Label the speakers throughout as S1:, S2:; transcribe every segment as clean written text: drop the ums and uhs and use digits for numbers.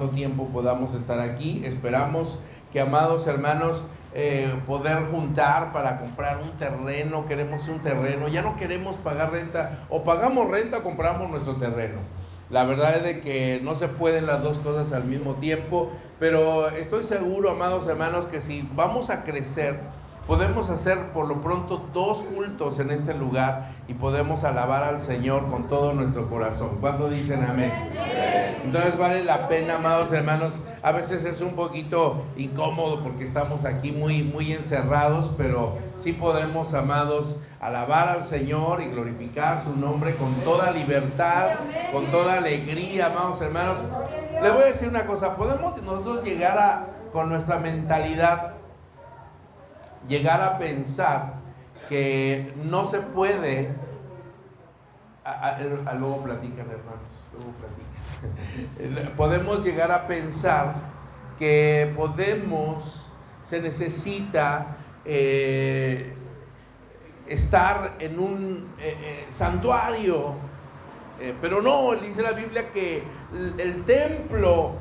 S1: cuánto tiempo podamos estar aquí. Esperamos que, amados hermanos, poder juntar para comprar un terreno. Queremos un terreno, ya no queremos pagar renta, o pagamos renta o compramos nuestro terreno. La verdad es de que no se pueden las dos cosas al mismo tiempo, pero estoy seguro, amados hermanos, que si vamos a crecer, podemos hacer por lo pronto 2 cultos en este lugar y podemos alabar al Señor con todo nuestro corazón. ¿Cuántos dicen amén? Entonces vale la pena, amados hermanos. A veces es un poquito incómodo porque estamos aquí muy encerrados, pero sí podemos, amados, alabar al Señor y glorificar su nombre con toda libertad, con toda alegría, amados hermanos. Les voy a decir una cosa, podemos nosotros llegar con nuestra mentalidad, llegar a pensar que no se puede, luego platican, hermanos, luego platican. Podemos llegar a pensar que se necesita estar en un santuario, pero no, dice la Biblia que el templo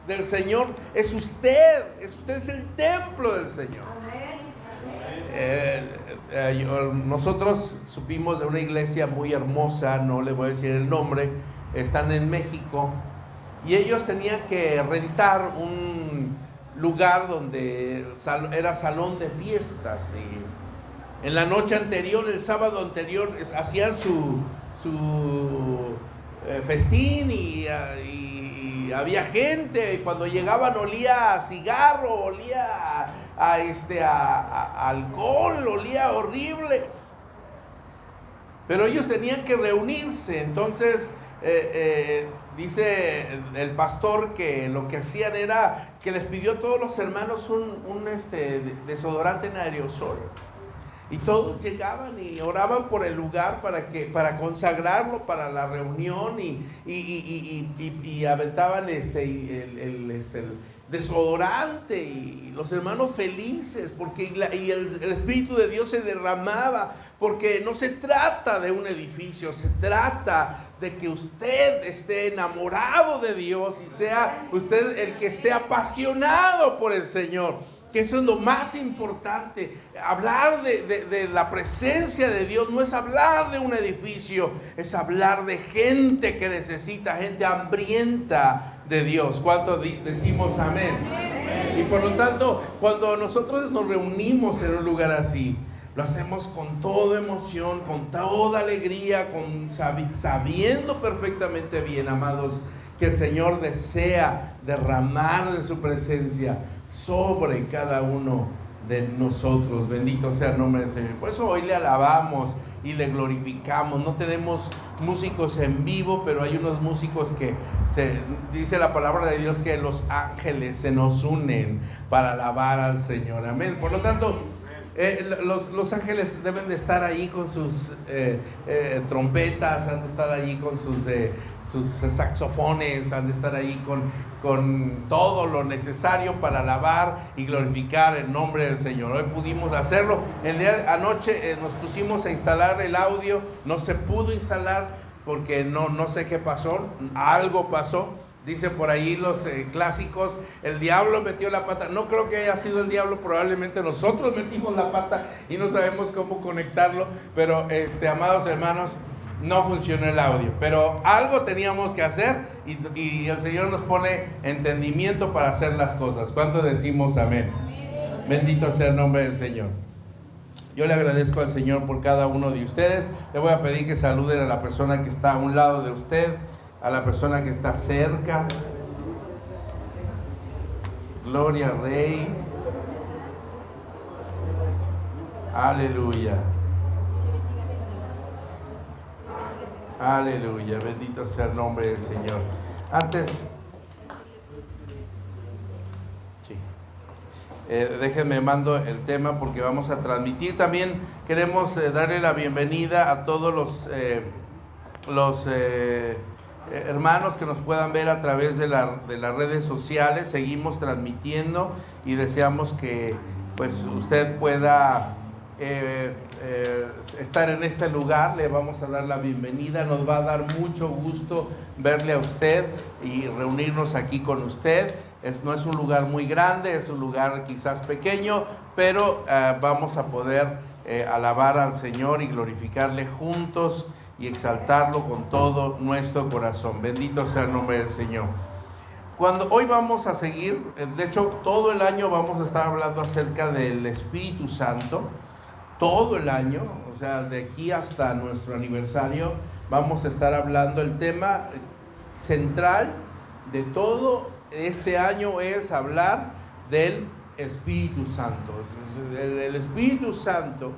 S1: del Señor es usted es el templo del Señor. Nosotros supimos de una iglesia muy hermosa, no les voy a decir el nombre, están en México, y ellos tenían que rentar un lugar donde era salón de fiestas, y en la noche anterior, el sábado anterior, hacían su festín y había gente, y cuando llegaban olía a cigarro, olía a alcohol, olía horrible, pero ellos tenían que reunirse. Entonces dice el pastor que lo que hacían era que les pidió a todos los hermanos un desodorante en aerosol, y todos llegaban y oraban por el lugar para consagrarlo para la reunión, y aventaban el desodorante, y los hermanos felices porque el Espíritu de Dios se derramaba, porque no se trata de un edificio, se trata de que usted esté enamorado de Dios y sea usted el que esté apasionado por el Señor, que eso es lo más importante. Hablar de la presencia de Dios no es hablar de un edificio, es hablar de gente que necesita, gente hambrienta de Dios. ¿Cuántos decimos amén? Y por lo tanto, cuando nosotros nos reunimos en un lugar así, lo hacemos con toda emoción, con toda alegría, sabiendo perfectamente bien, amados, que el Señor desea derramar de su presencia sobre cada uno de nosotros. Bendito sea el nombre del Señor. Por eso hoy le alabamos y le glorificamos. No tenemos músicos en vivo, pero hay unos músicos que dice la palabra de Dios que los ángeles se nos unen para alabar al Señor. Amén. Por lo tanto, los ángeles deben de estar ahí con sus trompetas, han de estar ahí con sus saxofones, han de estar ahí con todo lo necesario para alabar y glorificar el nombre del Señor. Hoy pudimos hacerlo. El día de anoche nos pusimos a instalar el audio, no se pudo instalar porque no sé qué pasó, algo pasó. Dice por ahí los clásicos, el diablo metió la pata. No creo que haya sido el diablo, probablemente nosotros metimos la pata y no sabemos cómo conectarlo. Pero amados hermanos, no funcionó el audio. Pero algo teníamos que hacer y el Señor nos pone entendimiento para hacer las cosas. ¿Cuánto decimos amén? Bendito sea el nombre del Señor. Yo le agradezco al Señor por cada uno de ustedes. Le voy a pedir que saluden a la persona que está a un lado de usted, a la persona que está cerca. Gloria al Rey. Aleluya. Aleluya. Bendito sea el nombre del Señor. Antes, déjenme mando el tema porque vamos a transmitir. También queremos darle la bienvenida a todos los hermanos que nos puedan ver a través de las redes sociales. Seguimos transmitiendo y deseamos que pues usted pueda estar en este lugar. Le vamos a dar la bienvenida. Nos va a dar mucho gusto verle a usted y reunirnos aquí con usted. No es un lugar muy grande, es un lugar quizás pequeño, pero vamos a poder alabar al Señor y glorificarle juntos y exaltarlo con todo nuestro corazón. Bendito sea el nombre del Señor. Hoy vamos a seguir, de hecho todo el año vamos a estar hablando acerca del Espíritu Santo. Todo el año, o sea, de aquí hasta nuestro aniversario, vamos a estar hablando. El tema central de todo este año es hablar del Espíritu Santo. El Espíritu Santo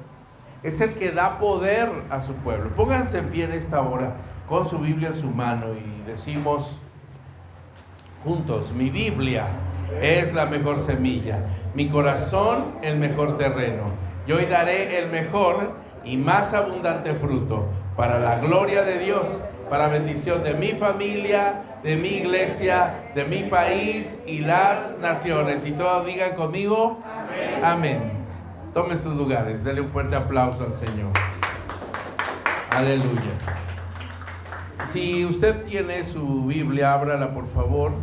S1: es el que da poder a su pueblo. Pónganse en pie en esta hora con su Biblia en su mano y decimos juntos: mi Biblia es la mejor semilla, mi corazón el mejor terreno. Yo hoy daré el mejor y más abundante fruto para la gloria de Dios, para bendición de mi familia, de mi iglesia, de mi país y las naciones. Y todos digan conmigo, amén. Amén. Tomen sus lugares, denle un fuerte aplauso al Señor. Aleluya. Si usted tiene su Biblia, ábrala por favor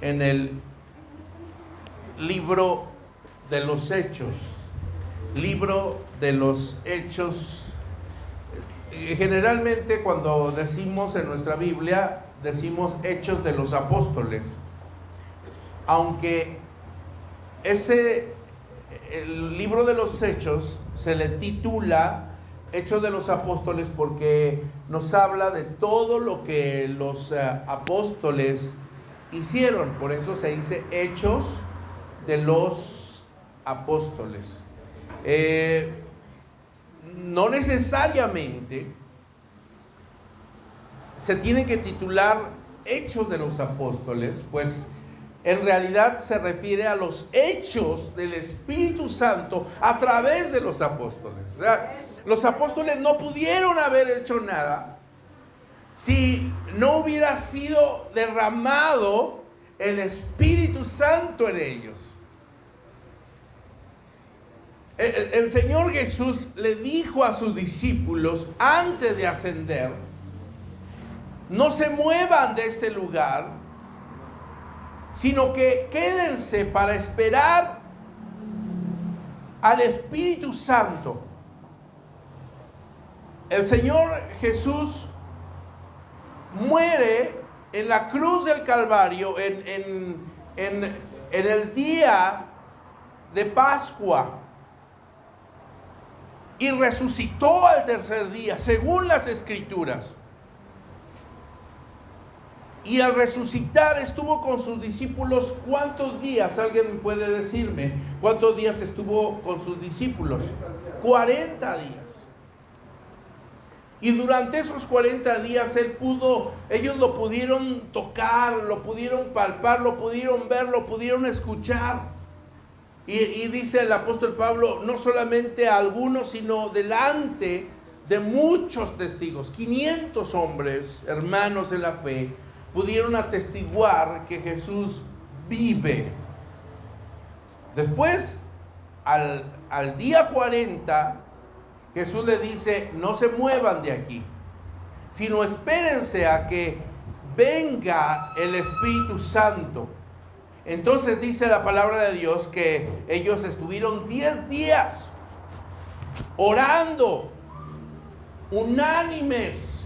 S1: en el libro de los Hechos. Libro de los Hechos. Generalmente cuando decimos en nuestra Biblia, decimos Hechos de los Apóstoles, aunque el libro de los Hechos se le titula Hechos de los Apóstoles porque nos habla de todo lo que los apóstoles hicieron. Por eso se dice Hechos de los Apóstoles. No necesariamente se tiene que titular Hechos de los Apóstoles, pues en realidad se refiere a los hechos del Espíritu Santo a través de los apóstoles. O sea, los apóstoles no pudieron haber hecho nada si no hubiera sido derramado el Espíritu Santo en ellos. El Señor Jesús le dijo a sus discípulos antes de ascender: no se muevan de este lugar, sino que quédense para esperar al Espíritu Santo. El Señor Jesús muere en la cruz del Calvario en el día de Pascua. Y resucitó al tercer día, según las Escrituras. Y al resucitar estuvo con sus discípulos. ¿Cuántos días? ¿Alguien puede decirme cuántos días estuvo con sus discípulos? 40 días. Y durante esos 40 días ellos lo pudieron tocar, lo pudieron palpar, lo pudieron ver, lo pudieron escuchar. Y dice el apóstol Pablo, no solamente a algunos, sino delante de muchos testigos. 500 hombres, hermanos en la fe, pudieron atestiguar que Jesús vive. Después, al día 40, Jesús le dice: no se muevan de aquí, sino espérense a que venga el Espíritu Santo. Entonces dice la palabra de Dios que ellos estuvieron 10 días orando, unánimes.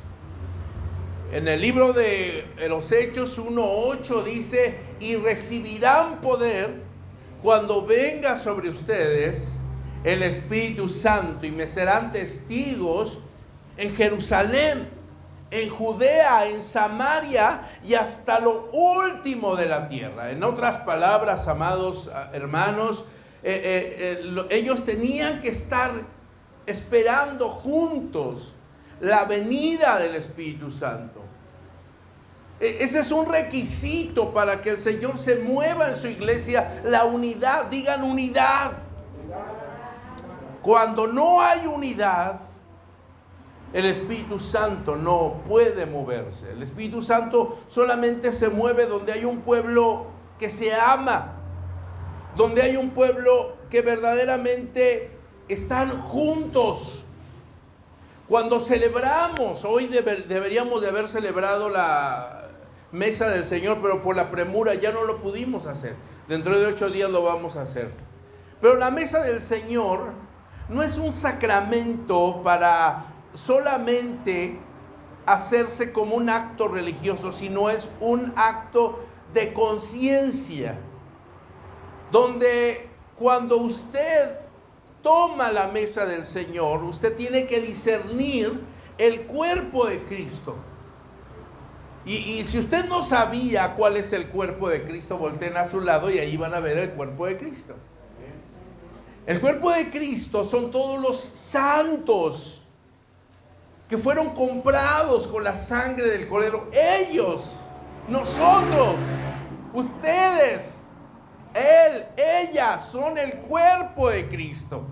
S1: En el libro de los Hechos 1:8 dice: y recibirán poder cuando venga sobre ustedes el Espíritu Santo, y me serán testigos en Jerusalén, en Judea, en Samaria y hasta lo último de la tierra. En otras palabras, amados hermanos, ellos tenían que estar esperando juntos la venida del Espíritu Santo. Ese es un requisito para que el Señor se mueva en su iglesia, la unidad. Digan unidad. Cuando no hay unidad, el Espíritu Santo no puede moverse. El Espíritu Santo solamente se mueve donde hay un pueblo que se ama, donde hay un pueblo que verdaderamente están juntos. Cuando celebramos, hoy deberíamos de haber celebrado la mesa del Señor, pero por la premura ya no lo pudimos hacer. Dentro de 8 días lo vamos a hacer. Pero la mesa del Señor no es un sacramento para solamente hacerse como un acto religioso, sino es un acto de conciencia, donde cuando usted toma la mesa del Señor, usted tiene que discernir el cuerpo de Cristo. Y si usted no sabía cuál es el cuerpo de Cristo, volteen a su lado y ahí van a ver el cuerpo de Cristo. El cuerpo de Cristo son todos los santos que fueron comprados con la sangre del Cordero. Ellos, nosotros, ustedes, él, ella, son el cuerpo de Cristo.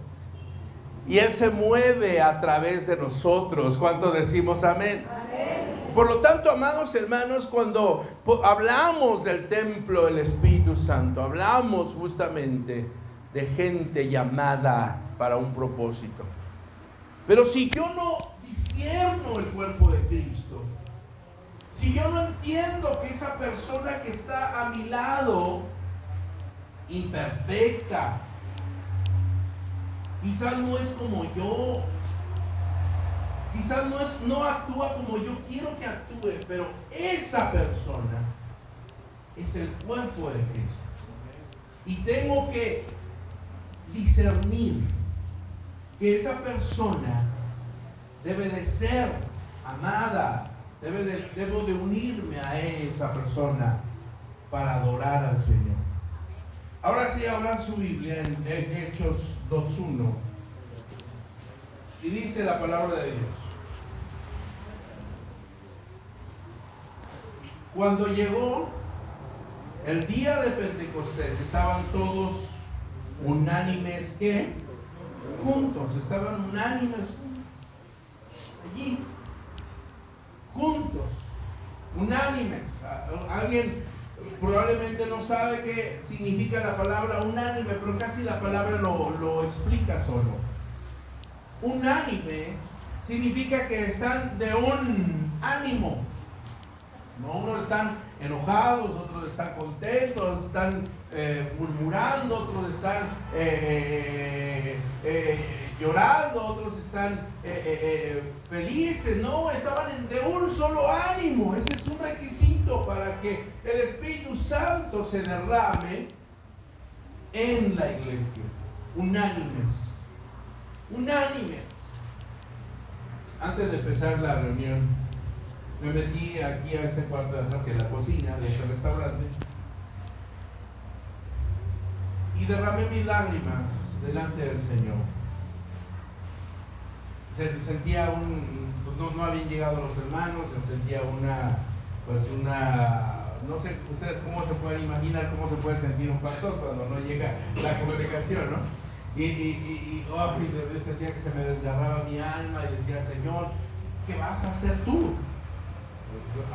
S1: Y Él se mueve a través de nosotros. ¿Cuántos decimos amén? Amén. Por lo tanto, amados hermanos, cuando hablamos del templo del Espíritu Santo, hablamos justamente de gente llamada para un propósito. Pero si yo no discierno el cuerpo de Cristo, si yo no entiendo que esa persona que está a mi lado, imperfecta, quizás no es como yo, quizás no actúa como yo quiero que actúe, pero esa persona es el cuerpo de Cristo. Y tengo que discernir que esa persona debe de ser amada, debo de unirme a esa persona para adorar al Señor. Ahora sí, abran su Biblia en Hechos 2:1 y dice la palabra de Dios: cuando llegó el día de Pentecostés, estaban todos unánimes, ¿qué? Juntos, estaban unánimes allí, juntos, unánimes. Alguien probablemente no sabe qué significa la palabra unánime, pero casi la palabra lo explica solo. Unánime significa que están de un ánimo. No, unos están enojados, otros están contentos, están murmurando, otros están llorando, otros están felices. No, estaban de un solo ánimo. Ese es un requisito para que el Espíritu Santo se derrame en la iglesia. Unánimes. Unánimes. Antes de empezar la reunión, me metí aquí a este cuarto de atrás, que es la cocina de este restaurante, y derramé mis lágrimas delante del Señor. Sentía no habían llegado los hermanos, sentía no sé ustedes cómo se pueden imaginar cómo se puede sentir un pastor cuando no llega la congregación, ¿no? Yo sentía que se me desgarraba mi alma y decía: Señor, ¿qué vas a hacer tú?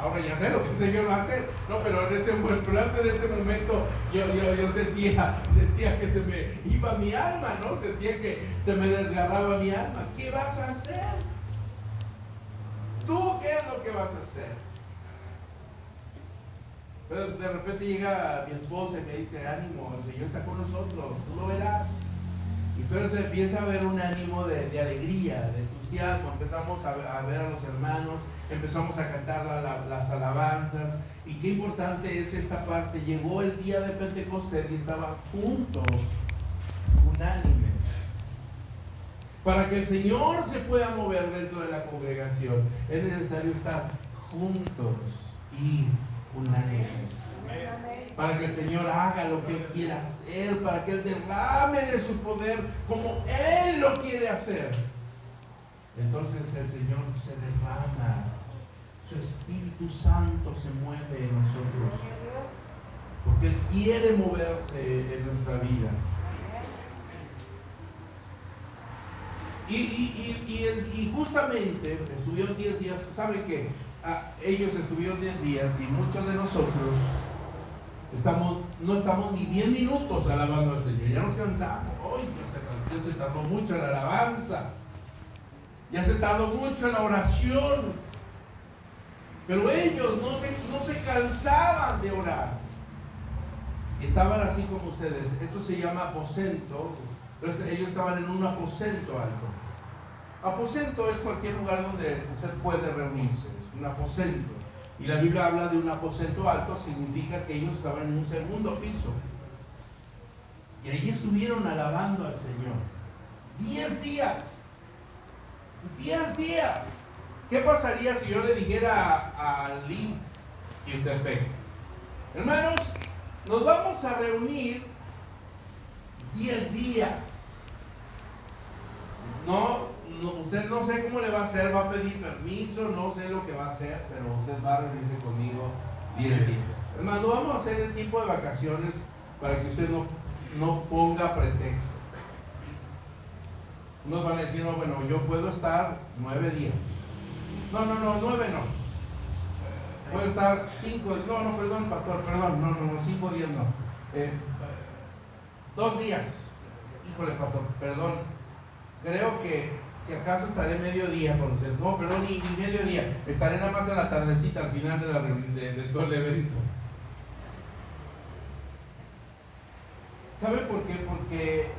S1: Ahora ya sé lo que el Señor va a hacer, no, pero durante ese momento yo sentía que se me iba mi alma, ¿no? Sentía que se me desgarraba mi alma. ¿Qué vas a hacer? ¿Tú qué es lo que vas a hacer? Pero de repente llega mi esposa y me dice: ánimo, el Señor está con nosotros, tú lo verás. Y entonces empieza a haber un ánimo de alegría, de entusiasmo. Empezamos a ver a los hermanos, empezamos a cantar las alabanzas. Y qué importante es esta parte. Llegó el día de Pentecostés y estaban juntos, unánimes. Para que el Señor se pueda mover dentro de la congregación, es necesario estar juntos y unánimes. Para que el Señor haga lo que Él quiera hacer, para que Él derrame de su poder como Él lo quiere hacer. Entonces el Señor se derrama, su Espíritu Santo se mueve en nosotros, porque Él quiere moverse en nuestra vida. Y justamente estuvieron 10 días. ¿Saben qué? Ellos estuvieron 10 días y muchos de nosotros no estamos ni 10 minutos alabando al Señor. Ya nos cansamos. Hoy ya se tardó mucho en la alabanza, ya se tardó mucho en la oración, pero ellos no se cansaban de orar. Estaban así como ustedes. Esto se llama aposento. Entonces ellos estaban en un aposento alto. Aposento es cualquier lugar donde usted puede reunirse, es un aposento. Y la Biblia habla de un aposento alto, significa que ellos estaban en un segundo piso. Y ahí estuvieron alabando al Señor. 10 días. 10 días. ¿Qué pasaría si yo le dijera a Linz y Utepec: hermanos, nos vamos a reunir 10 días? Usted no sé cómo le va a hacer, va a pedir permiso, no sé lo que va a hacer, pero usted va a reunirse conmigo 10 días. Hermano, vamos a hacer el tipo de vacaciones para que usted no ponga pretexto. Unos van a decir: no, bueno, yo puedo estar 9 días. No, 9 no. Puedo estar 5, perdón, pastor, perdón, 5 días no. 2 días. Híjole, pastor, perdón. Creo que si acaso estaré mediodía con usted. No, perdón, ni mediodía. Estaré nada más a la tardecita al final de de todo el evento. ¿Sabe por qué? Porque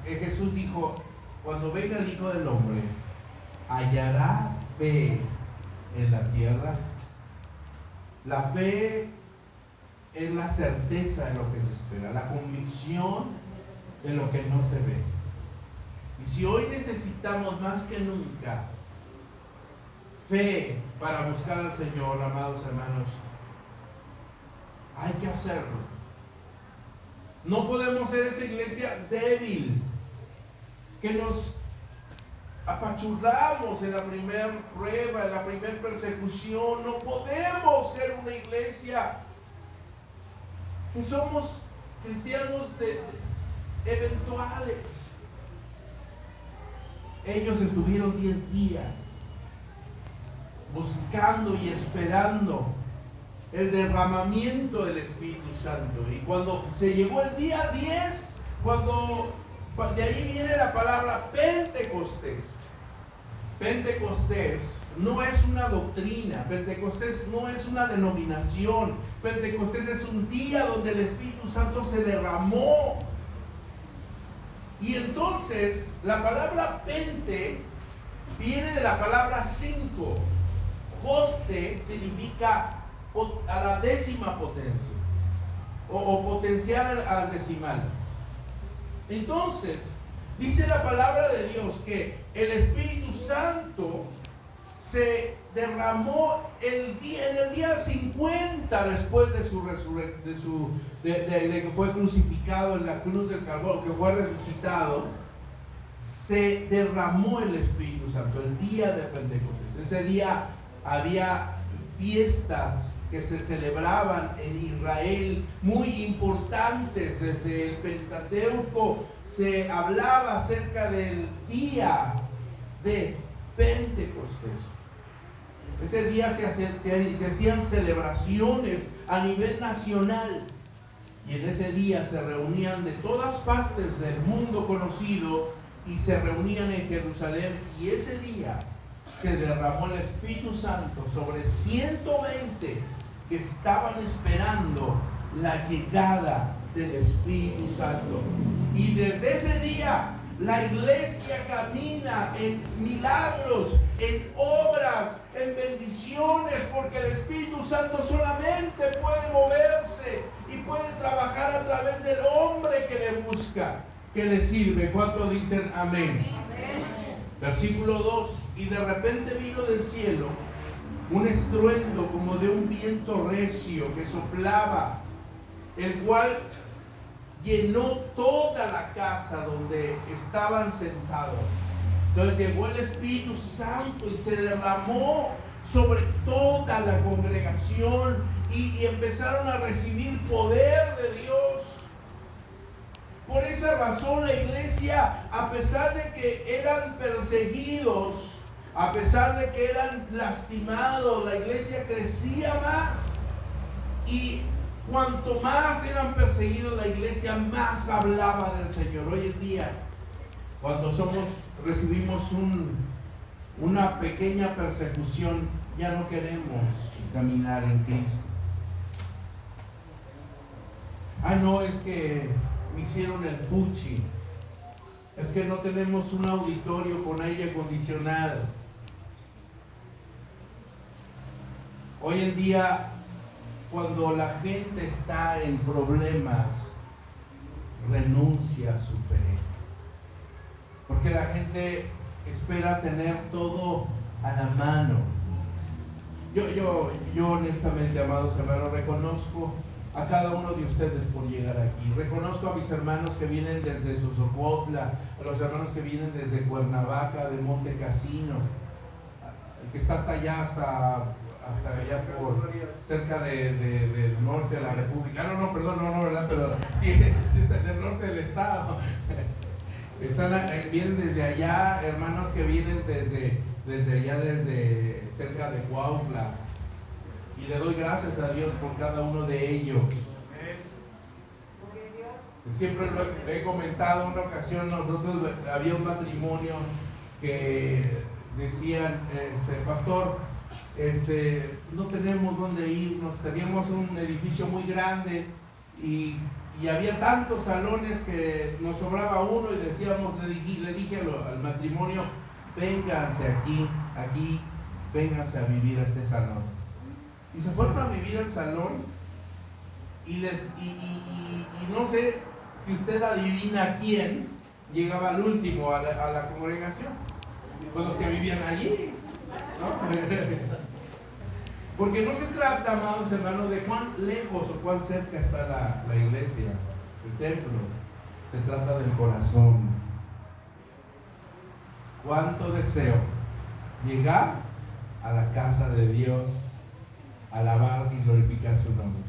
S1: Jesús dijo: cuando venga el Hijo del Hombre, ¿hallará fe en la tierra? La fe es la certeza de lo que se espera, la convicción de lo que no se ve. Y si hoy necesitamos más que nunca fe para buscar al Señor, amados hermanos, hay que hacerlo. No podemos ser esa iglesia débil que nos apachurramos en la primera prueba, en la primera persecución. No podemos ser una iglesia que somos cristianos eventuales. Ellos estuvieron 10 días buscando y esperando el derramamiento del Espíritu Santo. Y cuando se llegó el día 10, de ahí viene la palabra Pentecostés. Pentecostés no es una doctrina, Pentecostés no es una denominación, Pentecostés es un día donde el Espíritu Santo se derramó. Y entonces la palabra pente viene de la palabra 5. Coste significa a la décima potencia o potencial al decimal. Entonces dice la palabra de Dios que el Espíritu Santo se derramó en el día 50 después de que fue crucificado en la cruz del Calvario, que fue resucitado. Se derramó el Espíritu Santo el día de Pentecostés. Ese día había fiestas que se celebraban en Israel muy importantes. Desde el Pentateuco se hablaba acerca del día de Pentecostés. Ese día se hacían celebraciones a nivel nacional, y en ese día se reunían de todas partes del mundo conocido y se reunían en Jerusalén, y ese día se derramó el Espíritu Santo sobre 120 que estaban esperando la llegada del Espíritu Santo. Y desde ese día la iglesia camina en milagros, en obras, en bendiciones, porque el Espíritu Santo solamente puede moverse y puede trabajar a través del hombre que le busca, que le sirve. ¿Cuántos dicen amén? Amén. Versículo 2: y de repente vino del cielo un estruendo como de un viento recio que soplaba, el cual llenó toda la casa donde estaban sentados. Entonces llegó el Espíritu Santo y se derramó sobre toda la congregación, y empezaron a recibir poder de Dios. Por esa razón la iglesia, a pesar de que eran perseguidos, a pesar de que eran lastimados, la iglesia crecía más. Y cuanto más eran perseguidos, la iglesia más hablaba del Señor. Hoy en día Cuando recibimos una pequeña persecución, ya no queremos caminar en Cristo. No, es que me hicieron el fuchi. Es que no tenemos un auditorio con aire acondicionado. Hoy en día, cuando la gente está en problemas, renuncia a su fe. Porque la gente espera tener todo a la mano. Yo honestamente, amados hermanos, reconozco a cada uno de ustedes por llegar aquí. Reconozco a mis hermanos que vienen desde Sosocotla, a los hermanos que vienen desde Cuernavaca, de Monte Cassino, el que está hasta allá, hasta allá por cerca del norte de la República. No, ¿verdad? Pero sí, está en el norte del estado. Vienen desde allá, hermanos que vienen desde allá, desde cerca de Cuautla. Y le doy gracias a Dios por cada uno de ellos. Siempre lo he comentado, en una ocasión nosotros había un matrimonio que decían, pastor, no tenemos dónde irnos, teníamos un edificio muy grande y había tantos salones que nos sobraba uno y decíamos, le dije al matrimonio, vénganse aquí, vénganse a vivir a este salón. Y se fueron a vivir al salón y no sé si usted adivina quién llegaba al último a la congregación, pues los que vivían allí, ¿no? Porque no se trata, amados hermanos, de cuán lejos o cuán cerca está la iglesia, el templo. Se trata del corazón. Cuánto deseo llegar a la casa de Dios, alabar y glorificar su nombre.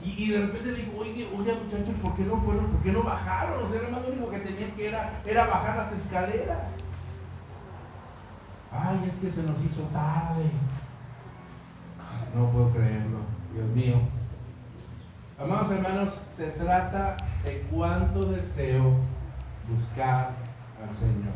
S1: Y de repente le digo, oye muchachos, ¿por qué no fueron? ¿Por qué no bajaron? O sea, lo único que tenían que era bajar las escaleras. Ay, es que se nos hizo tarde. No puedo creerlo, Dios mío. Amados hermanos, se trata de cuánto deseo buscar al Señor.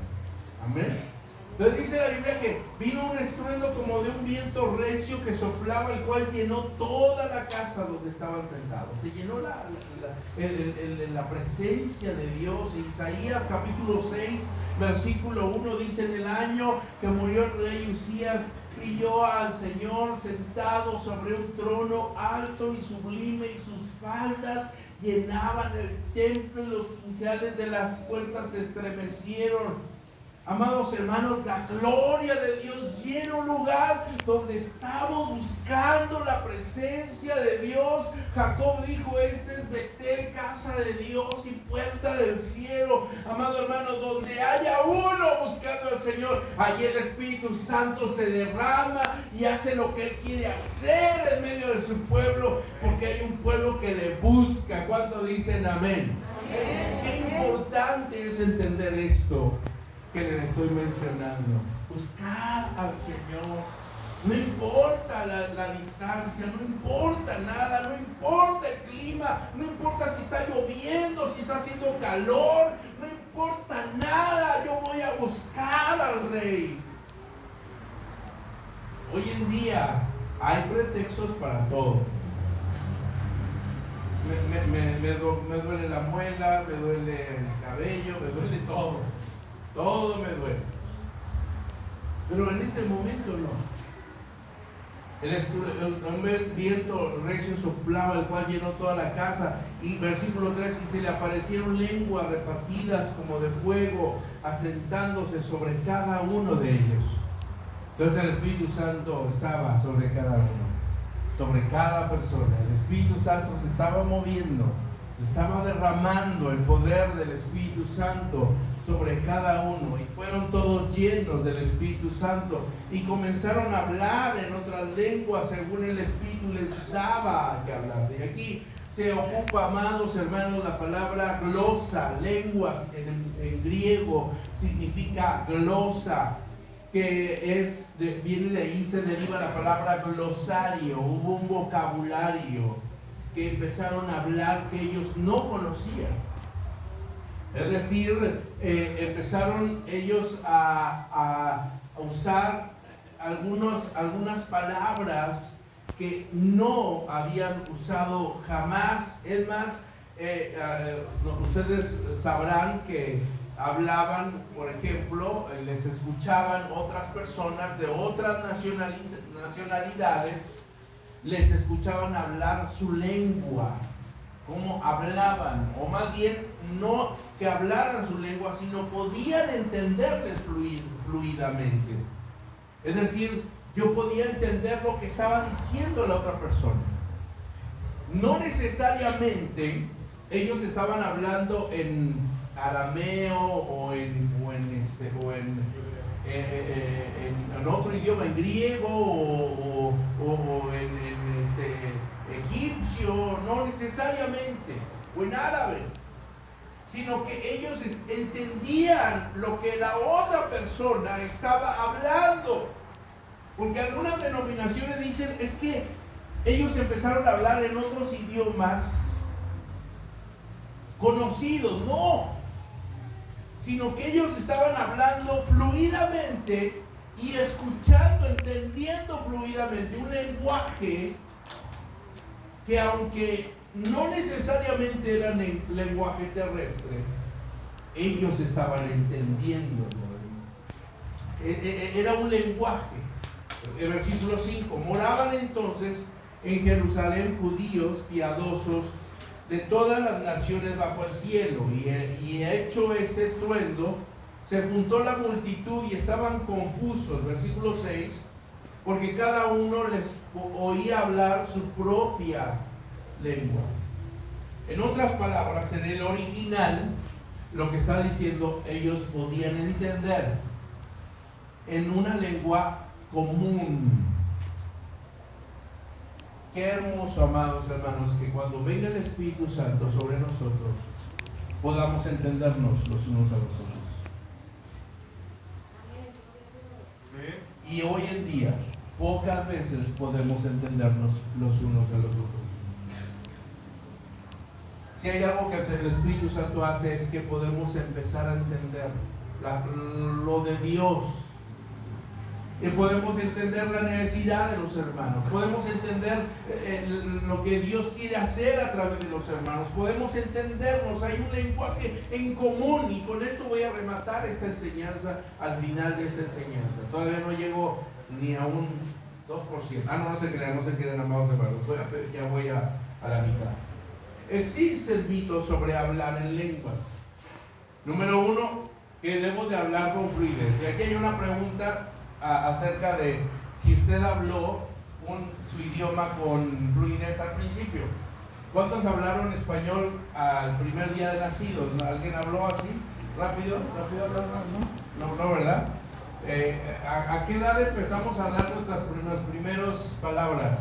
S1: Amén. Entonces dice la Biblia que vino un estruendo como de un viento recio que soplaba, el cual llenó toda la casa donde estaban sentados. Se llenó la presencia de Dios. Isaías capítulo 6, versículo 1 dice: en el año que murió el rey Usías, vi yo al Señor sentado sobre un trono alto y sublime, y sus faldas llenaban el templo, y los quinceales de las puertas se estremecieron. Amados hermanos, la gloria de Dios llena un lugar donde estamos buscando la presencia de Dios. Jacob dijo: este es Betel, casa de Dios y puerta del cielo. Amado hermano, donde haya uno buscando al Señor, allí el Espíritu Santo se derrama y hace lo que Él quiere hacer en medio de su pueblo, porque hay un pueblo que le busca. ¿Cuánto dicen amén? Qué importante es entender esto que les estoy mencionando. Buscar al Señor. No importa la distancia, no importa nada, no importa el clima, no importa si está lloviendo, si está haciendo calor, no importa nada. Yo voy a buscar al Rey. Hoy en día hay pretextos para todo. Me duele la muela, me duele el cabello, me duele todo. Todo me duele. Pero en ese momento no. El viento recio soplaba, el cual llenó toda la casa. Y versículo 3: y se le aparecieron lenguas repartidas como de fuego, asentándose sobre cada uno de ellos. Entonces el Espíritu Santo estaba sobre cada uno, sobre cada persona. El Espíritu Santo se estaba moviendo, se estaba derramando el poder del Espíritu Santo sobre cada uno, y fueron todos llenos del Espíritu Santo y comenzaron a hablar en otras lenguas según el Espíritu les daba que hablase. Y aquí se ocupa, amados hermanos, la palabra glosa, lenguas en griego significa glosa, que viene de ahí, se deriva la palabra glosario. Hubo un vocabulario que empezaron a hablar que ellos no conocían. Es decir, empezaron ellos a usar algunas palabras que no habían usado jamás. Es más, ustedes sabrán que hablaban, por ejemplo, les escuchaban otras personas de otras nacionalidades, les escuchaban hablar su lengua, cómo hablaban, o más bien no que hablaran su lengua, sino podían entenderles fluidamente. Es decir, yo podía entender lo que estaba diciendo la otra persona. No necesariamente ellos estaban hablando en arameo o en otro idioma, en griego o en egipcio, no necesariamente, o en árabe, sino que ellos entendían lo que la otra persona estaba hablando. Porque algunas denominaciones dicen, es que ellos empezaron a hablar en otros idiomas conocidos. No, sino que ellos estaban hablando fluidamente y escuchando, entendiendo fluidamente un lenguaje que, aunque no necesariamente era lenguaje terrestre, ellos estaban entendiendo. Era un lenguaje. El versículo 5: moraban entonces en Jerusalén judíos piadosos de todas las naciones bajo el cielo, y hecho este estruendo, se juntó la multitud y estaban confusos. Versículo 6: porque cada uno les oía hablar su propia lengua. En otras palabras, en el original, lo que está diciendo, ellos podían entender en una lengua común. Qué hermoso, amados hermanos, que cuando venga el Espíritu Santo sobre nosotros, podamos entendernos los unos a los otros. Y hoy en día, pocas veces podemos entendernos los unos a los otros. Si hay algo que el Espíritu Santo hace, es que podemos empezar a entender lo de Dios. Y podemos entender la necesidad de los hermanos. Podemos entender lo que Dios quiere hacer a través de los hermanos. Podemos entendernos. Hay un lenguaje en común. Y con esto voy a rematar esta enseñanza al final de esta enseñanza. Todavía no llego ni a un 2%. No se crean, amados hermanos. Ya voy a la mitad. Existen mitos sobre hablar en lenguas. Número 1, que debemos de hablar con fluidez. Y aquí hay una pregunta acerca de si usted habló su idioma con fluidez al principio. ¿Cuántos hablaron español al primer día de nacidos? ¿Alguien habló así? ¿Rápido hablaron? No, ¿verdad? ¿A qué edad empezamos a dar nuestras primeras palabras?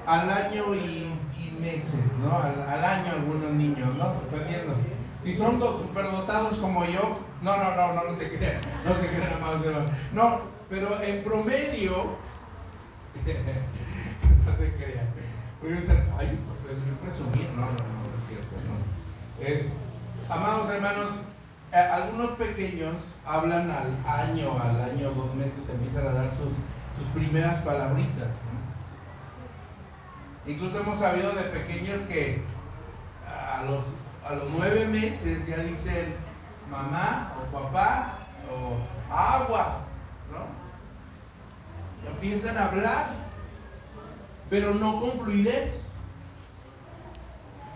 S1: Al año y meses, ¿no? Al año algunos niños, ¿no? Dependiendo. Si son superdotados como yo, no se crean, amados hermanos. No, pero en promedio, no se crean. Ay, pues yo presumí, no es cierto, no. Amados hermanos, algunos pequeños hablan al año, 2 meses, empiezan a dar sus primeras palabritas, ¿no? Incluso hemos sabido de pequeños que a los 9 meses ya dicen mamá o papá o agua, ¿no? Ya empiezan a hablar, pero no con fluidez,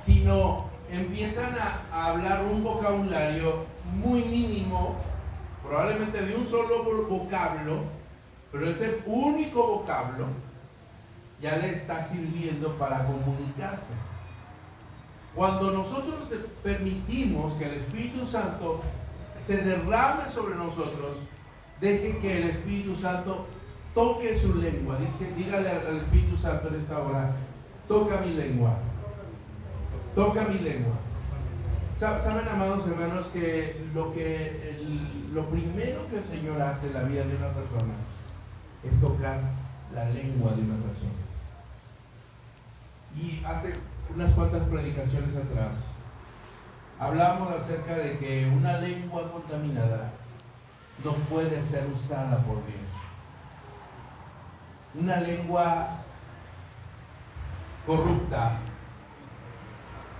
S1: sino empiezan a hablar un vocabulario muy mínimo, probablemente de un solo vocablo, pero ese único vocablo ya le está sirviendo para comunicarse. Cuando nosotros permitimos que el Espíritu Santo se derrame sobre nosotros, deje que el Espíritu Santo toque su lengua. Dígale al Espíritu Santo en esta hora: toca mi lengua. Toca mi lengua. Saben, amados hermanos, que lo primero que el Señor hace en la vida de una persona es tocar la lengua de una persona. Y hace unas cuantas predicaciones atrás, hablamos acerca de que una lengua contaminada no puede ser usada por Dios. Una lengua corrupta,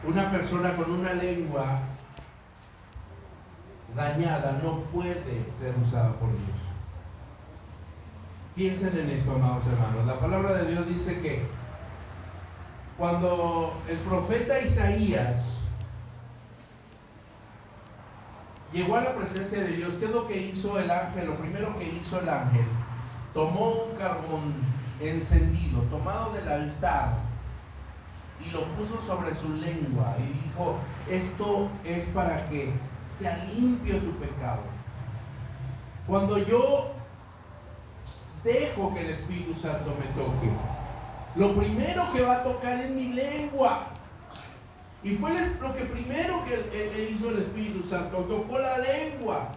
S1: una persona con una lengua dañada no puede ser usada por Dios. Piensen en esto, amados hermanos. La palabra de Dios dice que cuando el profeta Isaías llegó a la presencia de Dios, ¿qué es lo que hizo el ángel? Lo primero que hizo el ángel, tomó un carbón encendido, tomado del altar, y lo puso sobre su lengua y dijo: esto es para que sea limpio tu pecado. Cuando yo dejo que el Espíritu Santo me toque, lo primero que va a tocar es mi lengua. Y fue lo que primero que hizo el Espíritu Santo, tocó la lengua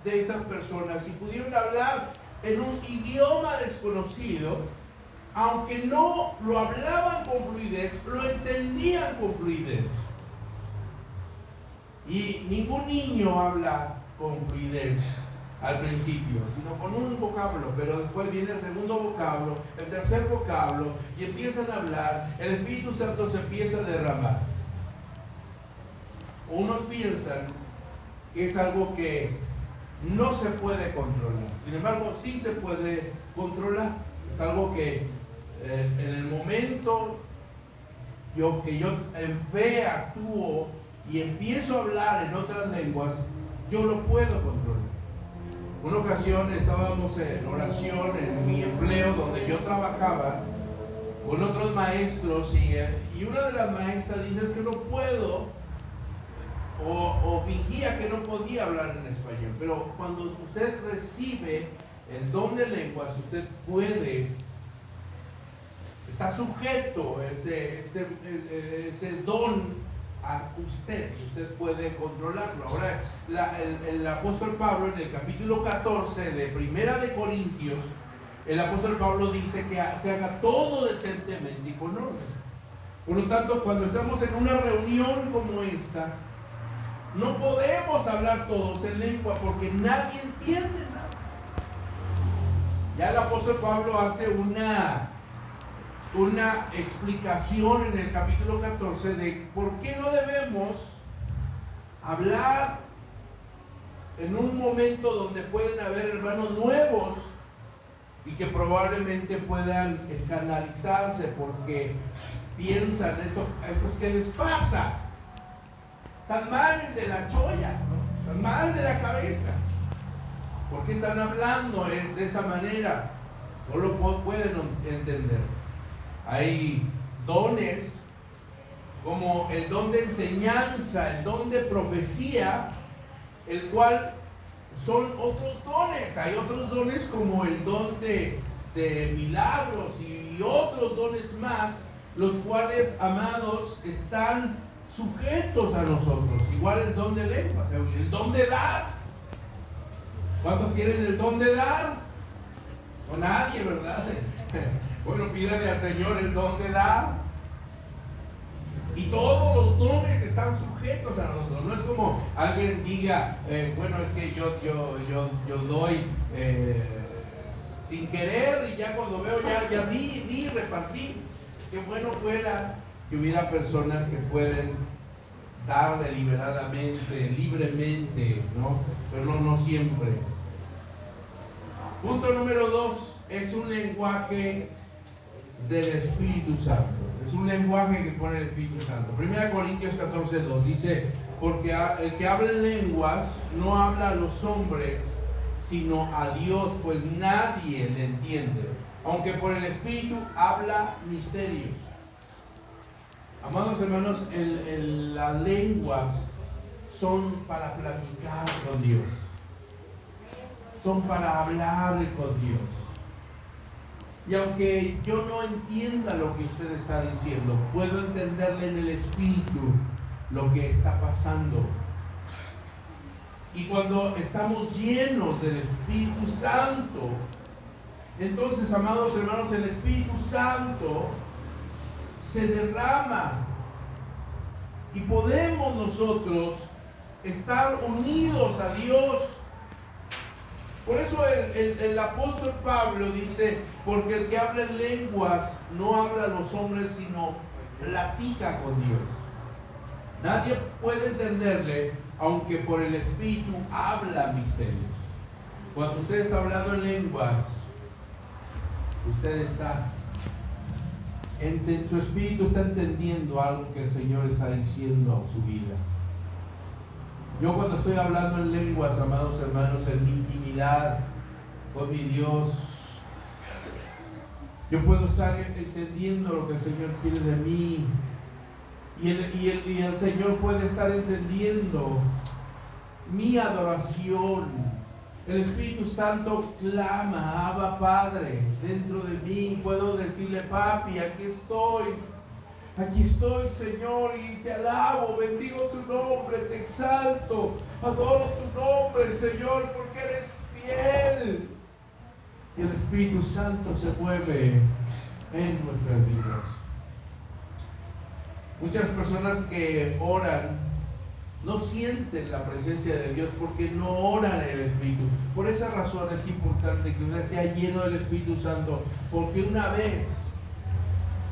S1: de estas personas y pudieron hablar en un idioma desconocido. Aunque no lo hablaban con fluidez, lo entendían con fluidez. Y ningún niño habla con fluidez al principio, sino con un vocablo, pero después viene el segundo vocablo, el tercer vocablo, y empiezan a hablar, el Espíritu Santo se empieza a derramar. Unos piensan que es algo que no se puede controlar, sin embargo sí se puede controlar. Es algo que en el momento que yo en fe actúo y empiezo a hablar en otras lenguas, yo lo puedo controlar. Una ocasión estábamos en oración en mi empleo donde yo trabajaba con otros maestros y una de las maestras dice: es que no puedo, o fingía que no podía hablar en español. Pero cuando usted recibe el don de lenguas, usted puede, está sujeto ese don a usted, y usted puede controlarlo. Ahora, el apóstol Pablo en el capítulo 14 de Primera de Corintios, el apóstol Pablo dice que se haga todo decentemente y con orden. Por lo tanto, cuando estamos en una reunión como esta, no podemos hablar todos en lengua porque nadie entiende nada. Ya el apóstol Pablo hace una explicación en el capítulo 14 de por qué no debemos hablar en un momento donde pueden haber hermanos nuevos y que probablemente puedan escandalizarse porque piensan: estos ¿qué les pasa? Están mal de la cholla, ¿no? Están mal de la cabeza. ¿Por qué están hablando de esa manera? No lo pueden entender. Hay dones como el don de enseñanza, el don de profecía, el cual son otros dones. Hay otros dones como el don de milagros y otros dones más, los cuales, amados, están sujetos a nosotros. Igual el don de lenguas, el don de dar. ¿Cuántos quieren el don de dar? No, nadie, ¿verdad? Bueno, pídale al Señor el don de dar. Y todos los dones están sujetos a nosotros. No es como alguien diga: bueno, es que yo doy sin querer, y ya cuando veo ya di, repartí. Qué bueno fuera que hubiera personas que pueden dar deliberadamente, libremente, ¿no? Pero no siempre. Punto número 2, es un lenguaje del Espíritu Santo. Es un lenguaje que pone el Espíritu Santo. 1 Corintios 14:2 dice: porque el que habla en lenguas no habla a los hombres, sino a Dios, pues nadie le entiende, aunque por el Espíritu habla misterios. Amados hermanos, las lenguas son para platicar con Dios, son para hablar con Dios. Y aunque yo no entienda lo que usted está diciendo, puedo entenderle en el Espíritu lo que está pasando. Y cuando estamos llenos del Espíritu Santo, entonces, amados hermanos, el Espíritu Santo se derrama Y podemos nosotros estar unidos a Dios. Por eso el apóstol Pablo dice, porque el que habla en lenguas no habla a los hombres, sino platica con Dios. Nadie puede entenderle, aunque por el Espíritu habla misterios. Cuando usted está hablando en lenguas, usted está, su espíritu está entendiendo algo que el Señor está diciendo a su vida. Yo cuando estoy hablando en lenguas, amados hermanos, en mi intimidad con mi Dios, yo puedo estar entendiendo lo que el Señor quiere de mí, y el Señor puede estar entendiendo mi adoración. El Espíritu Santo clama, Abba Padre, dentro de mí. Puedo decirle, papi, aquí estoy, Señor, y te alabo, bendigo tu nombre, te exalto, adoro tu nombre, Señor, porque eres fiel. Y el Espíritu Santo se mueve en nuestras vidas. Muchas personas que oran no sienten la presencia de Dios porque no oran en el Espíritu. Por esa razón es importante que usted sea lleno del Espíritu Santo, porque una vez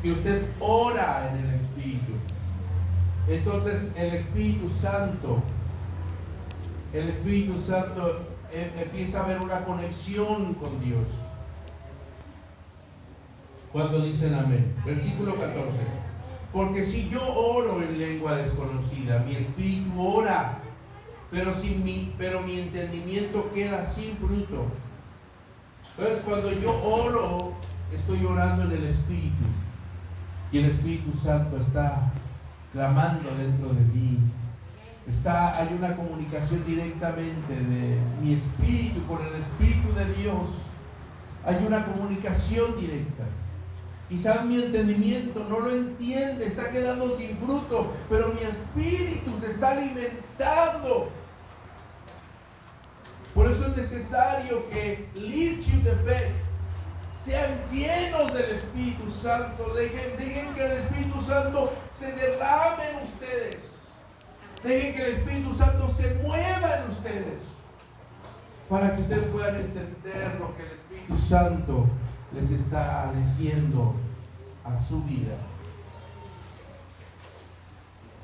S1: que usted ora en el Espíritu, entonces el Espíritu Santo empieza a haber una conexión con Dios. Cuando dicen amén. Versículo 14. Porque si yo oro en lengua desconocida, mi espíritu ora, pero mi entendimiento queda sin fruto. Entonces cuando yo oro, estoy orando en el Espíritu, y el Espíritu Santo está clamando dentro de mí. Hay una comunicación directamente de mi espíritu con el Espíritu de Dios. Hay una comunicación directa. Quizás mi entendimiento no lo entiende, está quedando sin fruto, pero mi espíritu se está alimentando. Por eso es necesario que Lichius de fe sean llenos del Espíritu Santo. Dejen que el Espíritu Santo se derrame en ustedes. Dejen que el Espíritu Santo se mueva en ustedes, para que ustedes puedan entender lo que el Espíritu Santo les está diciendo a su vida.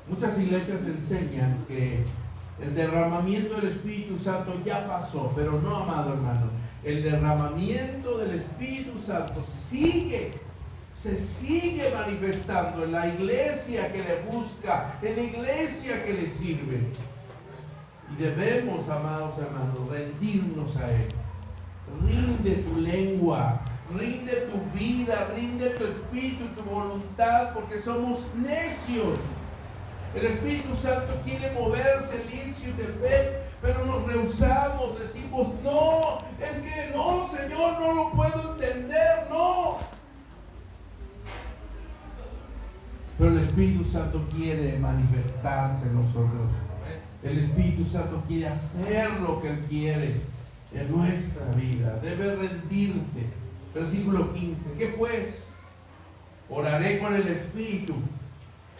S1: Muchas iglesias enseñan que el derramamiento del Espíritu Santo ya pasó, pero no, amado hermano. El derramamiento del Espíritu Santo se sigue manifestando en la iglesia que le busca, en la iglesia que le sirve. Y debemos, amados hermanos, rendirnos a Él. Rinde tu lengua, rinde tu vida, rinde tu espíritu y tu voluntad, porque somos necios. El Espíritu Santo quiere moverse, Lichius de fe, pero nos rehusamos, decimos, no, es que no, Señor, no lo puedo entender, no. Pero el Espíritu Santo quiere manifestarse en nosotros. El Espíritu Santo quiere hacer lo que Él quiere en nuestra vida. Debes rendirte. Versículo 15. ¿Qué pues? Oraré con el Espíritu,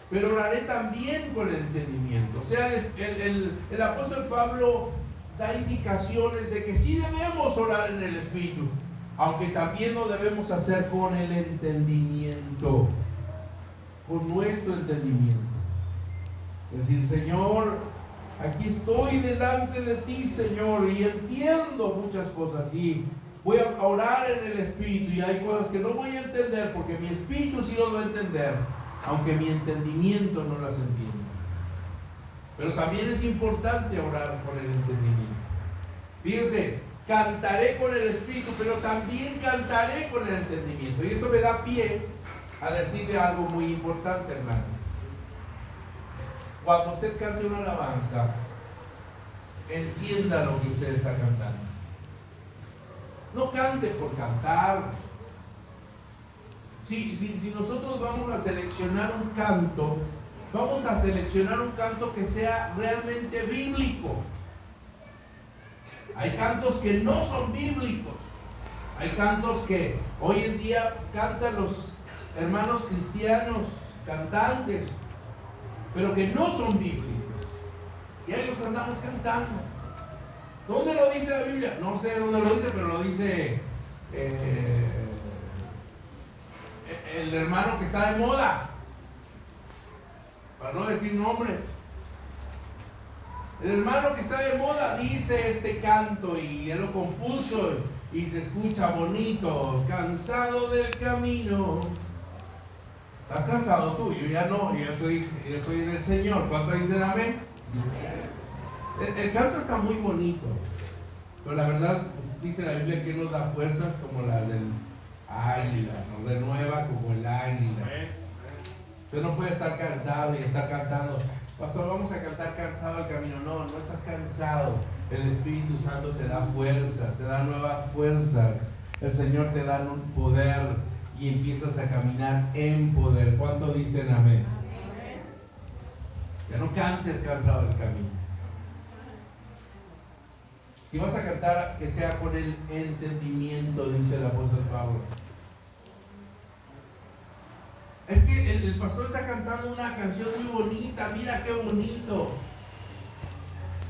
S1: pero oraré también con el entendimiento. O sea, el apóstol Pablo da indicaciones de que sí debemos orar en el Espíritu, aunque también lo debemos hacer con el entendimiento, con nuestro entendimiento. Es decir, Señor, aquí estoy delante de ti, Señor, y entiendo muchas cosas, y voy a orar en el Espíritu, y hay cosas que no voy a entender, porque mi Espíritu sí lo va a entender, aunque mi entendimiento no las entiende. Pero también es importante orar con el entendimiento. Fíjense, cantaré con el Espíritu, pero también cantaré con el entendimiento. Y esto me da pie a decirle algo muy importante, hermano. Cuando usted cante una alabanza, entienda lo que usted está cantando. No cante por cantar. Si nosotros vamos a seleccionar un canto, vamos a seleccionar un canto que sea realmente bíblico. Hay cantos que no son bíblicos. Hay cantos que hoy en día cantan los hermanos cristianos, cantantes, pero que no son bíblicos. Y ahí los andamos cantando. ¿Dónde lo dice la Biblia? No sé dónde lo dice, pero lo dice el hermano que está de moda, para no decir nombres. El hermano que está de moda dice este canto y él lo compuso y se escucha bonito. Cansado del camino. ¿Estás cansado tú? Yo ya no, yo estoy en el Señor. ¿Cuántos dicen amén? El canto está muy bonito, pero la verdad dice la Biblia que nos da fuerzas como la del águila, nos renueva como el águila. Usted no puede estar cansado y estar cantando, pastor, vamos a cantar cansado el camino. No, no estás cansado. El Espíritu Santo te da fuerzas, te da nuevas fuerzas. El Señor te da un poder y empiezas a caminar en poder. ¿Cuánto dicen amén? Ya no cantes cansado del camino. Si vas a cantar, que sea con el entendimiento, dice el apóstol Pablo. Es que el pastor está cantando una canción muy bonita, mira qué bonito.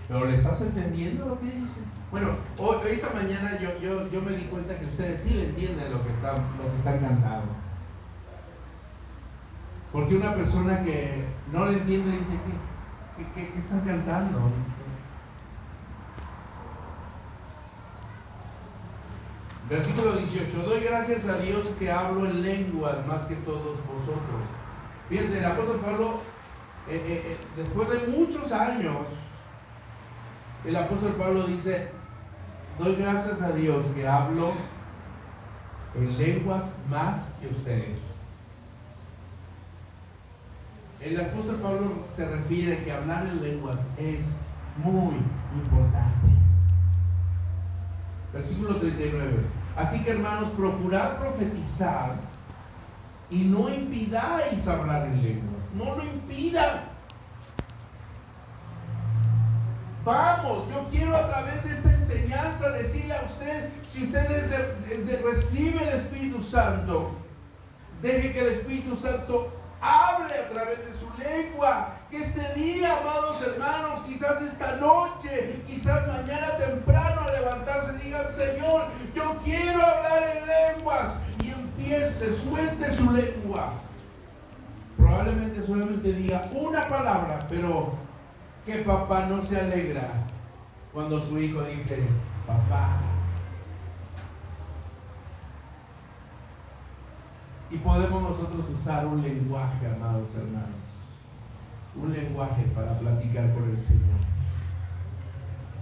S1: Pero ¿le estás entendiendo lo que dice? Bueno, hoy esta mañana yo me di cuenta que ustedes sí le entienden lo que están cantando. Porque una persona que no le entiende dice, ¿qué están cantando? Versículo 18. Doy gracias a Dios que hablo en lenguas más que todos vosotros. Fíjense, el apóstol Pablo, después de muchos años, el apóstol Pablo dice, doy gracias a Dios que hablo en lenguas más que ustedes. El apóstol Pablo se refiere que hablar en lenguas es muy importante. Versículo 39. Así que, hermanos, procurad profetizar y no impidáis hablar en lenguas. No lo impidan. Vamos, yo quiero a través de esta enseñanza decirle a usted, si usted recibe el Espíritu Santo, deje que el Espíritu Santo hable a través de su lengua. Que este día, amados hermanos, quizás esta noche, quizás mañana temprano al levantarse digan, Señor, yo quiero hablar en lenguas, y empiece, suelte su lengua. Probablemente solamente diga una palabra, pero que papá no se alegra cuando su hijo dice, papá. Y podemos nosotros usar un lenguaje, amados hermanos, un lenguaje para platicar con el Señor.